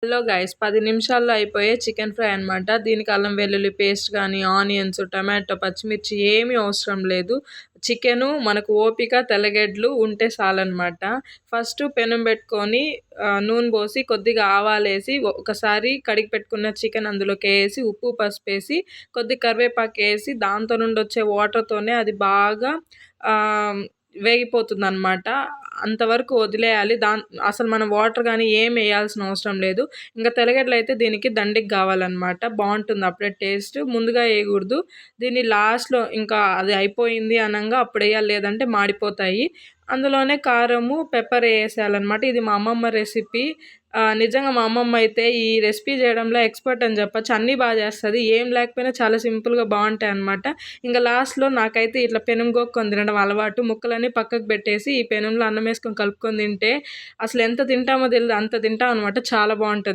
Hello guys 10 నిమిషాల్లో అయిపోయే chicken fry అనమాట. దీనికి అల్లం వెల్లుల్లి పేస్ట్ కానీ, ఆనియన్స్, టమాటో, పచ్చిమిర్చి ఏమీ అవసరం లేదు. చికెను మనకు ఓపిక, తెల్లగడ్డలు ఉంటే చాలన్నమాట. ఫస్ట్ పెనం పెట్టుకొని నూనె పోసి కొద్దిగా ఆవాలేసి ఒకసారి కడిగి పెట్టుకున్న చికెన్ అందులోకి వేసి ఉప్పు పసుపు వేసి కొద్దిగా కరివేపాకు వేసి దాంతో నుండి వచ్చే వాటర్తోనే అది బాగా వేగిపోతుందన్నమాట. అంతవరకు వదిలేయాలి. అసలు మనం వాటర్ కానీ ఏం వేయాల్సిన అవసరం లేదు. ఇంకా తెల్లగడ్డలు అయితే దీనికి దండికి కావాలన్నమాట. బాగుంటుంది అప్పుడే టేస్ట్. ముందుగా వేయకూడదు. దీన్ని లాస్ట్లో ఇంకా అది అయిపోయింది అనంగా అప్పుడు వేయాలి, లేదంటే మాడిపోతాయి. అందులోనే కారము పెప్పర్ వేసేయాలన్నమాట. ఇది మా అమ్మమ్మ రెసిపీ. నిజంగా మా అమ్మమ్మ అయితే ఈ రెసిపీ చేయడంలో ఎక్స్పర్ట్ అని చెప్పచ్చు. అన్నీ బాగా చేస్తుంది. ఏం లేకపోయినా చాలా సింపుల్గా బాగుంటాయి అన్నమాట. ఇంకా లాస్ట్లో నాకైతే ఇట్లా పెనం గోక్కొని తినడం అలవాటు. ముక్కలన్నీ పక్కకు పెట్టేసి ఈ పెనంలో అన్నం వేసుకొని కలుపుకొని తింటే అసలు ఎంత తింటామో తెలియదు, అంత తింటాం అనమాట. చాలా బాగుంటుంది.